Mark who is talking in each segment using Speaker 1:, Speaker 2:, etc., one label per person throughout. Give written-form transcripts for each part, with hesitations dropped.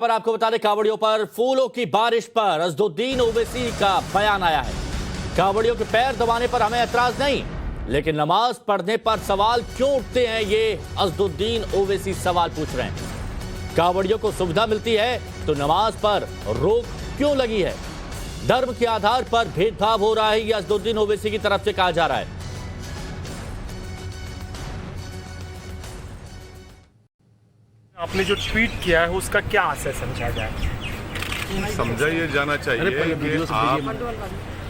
Speaker 1: पर आपको बता दें, कांवड़ियों पर फूलों की बारिश पर अज़दुद्दीन ओवैसी का बयान आया है। कांवड़ियों के पैर दबाने पर हमें एतराज नहीं, लेकिन नमाज पढ़ने पर सवाल क्यों उठते हैं, ये अज़दुद्दीन ओवैसी सवाल पूछ रहे हैं। कांवड़ियों को सुविधा मिलती है तो नमाज पर रोक क्यों लगी है? धर्म के आधार पर भेदभाव हो रहा है, यह अज़दुद्दीन ओवैसी की तरफ से कहा जा रहा है।
Speaker 2: आपने जो ट्वीट किया है उसका क्या आशय समझा जाए?
Speaker 3: समझा ये जाना चाहिए कि आप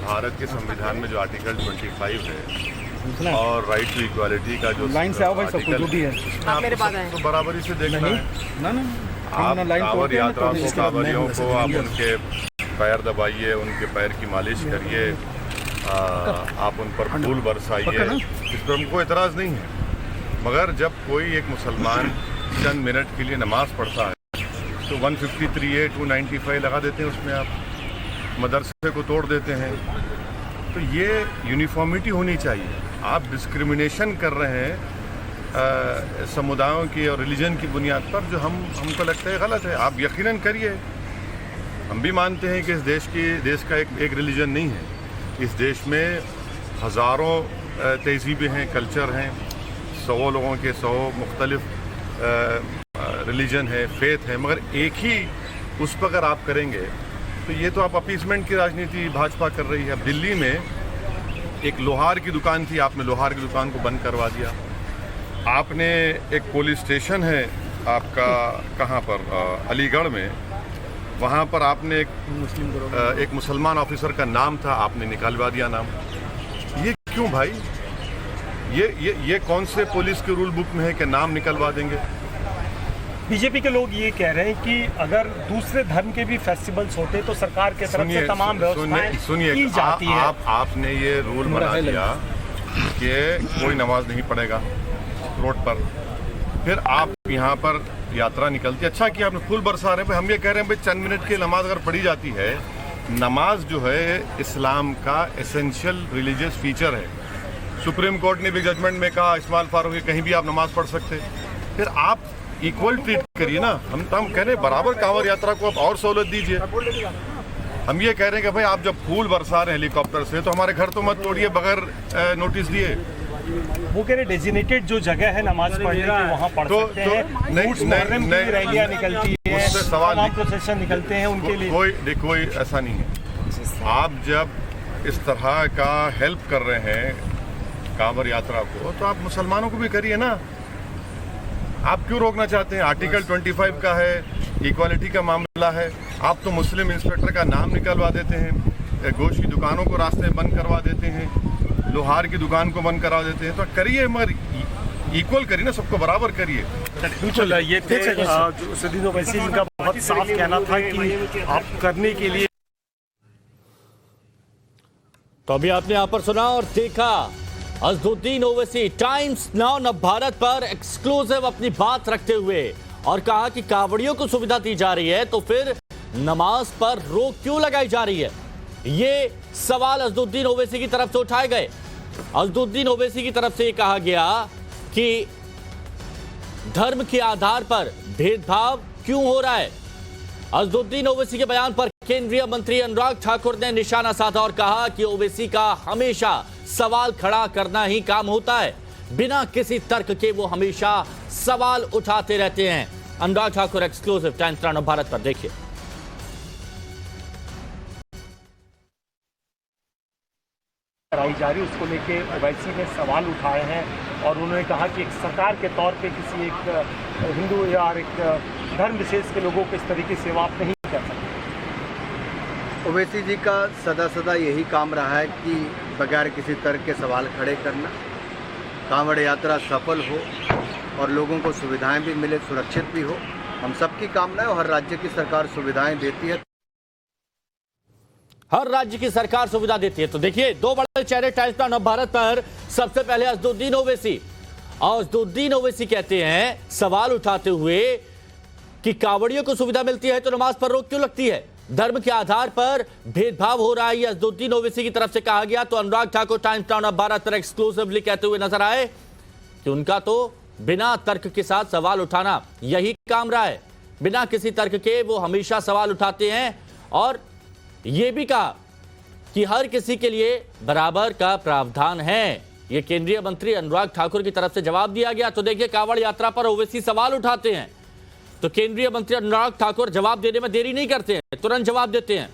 Speaker 3: भारत के संविधान में जो आर्टिकल 25 है और राइट टू इक्वालिटी का जो
Speaker 4: लाइन से आओ भाई, सबको जो भी है
Speaker 3: आप मेरे पास तो बराबरी से देखना है।
Speaker 4: ना
Speaker 3: आप कांवड़ यात्राओं को, कांवड़ियों को आप उनके पैर दबाइए, उनके पैर की मालिश करिए, आप उन पर फूल बरसाइए, इस पर हमको एतराज़ नहीं है। मगर जब कोई एक मुसलमान चंद मिनट के लिए नमाज पढ़ता है तो 153A 295 लगा देते हैं, उसमें आप मदरसे को तोड़ देते हैं। तो ये यूनिफॉर्मिटी होनी चाहिए। आप डिस्क्रिमिनेशन कर रहे हैं समुदायों की और रिलीजन की बुनियाद पर, जो हमको लगता है गलत है। आप यकीनन करिए, हम भी मानते हैं कि इस देश का एक रिलीजन नहीं है। इस देश में हज़ारों तहजीबें हैं, कल्चर हैं, 100 लोगों के 100 मुख्तलिफ रिलीजन है, फेथ है, मगर एक ही उस पर अगर आप करेंगे तो ये तो आप अपीसमेंट की राजनीति भाजपा कर रही है। अब दिल्ली में एक लोहार की दुकान थी, आपने लोहार की दुकान को बंद करवा दिया। आपने एक पुलिस स्टेशन है आपका कहाँ पर, अलीगढ़ में, वहाँ पर आपने एक मुसलमान ऑफिसर का नाम था, आपने निकालवा दिया नाम। ये क्यों भाई? ये कौन से पुलिस के रूल बुक में है कि नाम निकलवा देंगे?
Speaker 2: बीजेपी के लोग ये कह रहे हैं कि अगर दूसरे धर्म के भी फेस्टिवल्स होते तो सरकार के तरफ से तमाम व्यवस्थाएं की जाती है।
Speaker 3: आपने ये रूल बना दिया कि कोई नमाज नहीं पढ़ेगा रोड पर, फिर आप यहाँ पर यात्रा निकलती है। अच्छा कि आपने फूल बरसा रहे हैं। हम ये कह रहे हैं भाई, चंद मिनट की नमाज अगर पढ़ी जाती है, नमाज जो है इस्लाम का एसेंशियल रिलीजियस फीचर है। सुप्रीम कोर्ट ने भी जजमेंट में कहा, इस्माइल फारूक है, कहीं भी आप नमाज पढ़ सकते हैं। फिर आप इक्वल ट्रीट करिए ना। हम कह रहे हैं बराबर कांवड़ यात्रा को आप और सहूलत दीजिए। हम ये कह रहे हैं कि भाई आप जब फूल बरसा रहे हैं हेलीकॉप्टर से, तो हमारे घर तो मत तोड़िए बगैर नोटिस दिए।
Speaker 2: वो कह रहे डेजिनेटेड जो जगह है नमाज पढ़ने की, वहाँ पढ़ सकते हैं। नहीं, रैलियाँ निकलती है, सवाल प्रोसेशन निकलते हैं उनके लिए।
Speaker 3: कोई ऐसा नहीं है। आप जब इस तरह का हेल्प कर रहे हैं कांवड़ यात्रा को, तो आप मुसलमानों को भी करिए ना। आप क्यों रोकना चाहते हैं? आर्टिकल 25 का है, इक्वालिटी का मामला है। आप तो मुस्लिम इंस्पेक्टर का नाम निकलवा देते हैं, गोश्त की दुकानों को रास्ते में बंद करवा देते हैं, लोहार की दुकान को बंद करा देते हैं। तो करिए, मगर इक्वल करिए ना, सबको बराबर करिए।
Speaker 2: बिल्कुल, ये अज़दुद्दीन ओवैसी इनका बहुत साफ कहना था कि आप करने के लिए।
Speaker 1: तो अभी आपने यहां पर सुना और देखा अज़दुद्दीन ओवैसी टाइम्स नाउ नवभारत पर एक्सक्लूसिव अपनी बात रखते हुए, और कहा कि कांवड़ियों को सुविधा दी जा रही है तो फिर नमाज पर रोक क्यों लगाई जा रही है? ये सवाल अज़दुद्दीन ओवैसी की तरफ से उठाए गए। अज़दुद्दीन ओवैसी की तरफ से यह कहा गया कि धर्म के आधार पर भेदभाव क्यों हो रहा है। अज़दुद्दीन ओवैसी के बयान पर केंद्रीय मंत्री अनुराग ठाकुर ने निशाना साधा और कहा कि ओवैसी का हमेशा सवाल खड़ा करना ही काम होता है। बिना किसी तर्क के वो हमेशा सवाल उठाते रहते हैं। Anurag Thakur exclusive Times Now Bharat पर देखिए।
Speaker 2: कराई जा रही उसको लेके ओवैसी ने सवाल उठाए हैं और उन्होंने कहा कि एक सरकार के तौर पे किसी एक हिंदू या एक धर्म विशेष के लोगों को इस तरीके से सेवा आप नहीं कर सकते।
Speaker 5: ओवैसी जी का सदा यही काम रहा है कि बगैर किसी तर्क के सवाल खड़े करना। कांवड़ यात्रा सफल हो और लोगों को सुविधाएं भी मिले, सुरक्षित भी हो, हम सबकी कामना है। और हर राज्य की सरकार सुविधाएं देती है।
Speaker 1: हर राज्य की सरकार सुविधा देती है। तो देखिए, दो बड़े चेहरे टाइम्स नाउ नवभारत पर। सबसे पहले अज़दुद्दीन ओवैसी। अज़दुद्दीन ओवैसी कहते हैं, सवाल उठाते हुए, कि कांवड़ियों को सुविधा मिलती है तो नमाज पर रोक क्यों लगती है? धर्म के आधार पर भेदभाव हो रहा है, यह अज़दुद्दीन ओवैसी की तरफ से कहा गया। तो अनुराग ठाकुर टाइम्स नाउ भारत पर एक्सक्लूसिवली कहते हुए नजर आए कि उनका तो बिना तर्क के साथ सवाल उठाना यही काम रहा है। बिना किसी तर्क के वो हमेशा सवाल उठाते हैं और ये भी कहा कि हर किसी के लिए बराबर का प्रावधान है। ये केंद्रीय मंत्री अनुराग ठाकुर की तरफ से जवाब दिया गया। तो देखिए, कांवड़ यात्रा पर ओवैसी सवाल उठाते हैं तो केंद्रीय मंत्री अनुराग ठाकुर जवाब देने में देरी नहीं करते हैं, तुरंत जवाब देते हैं।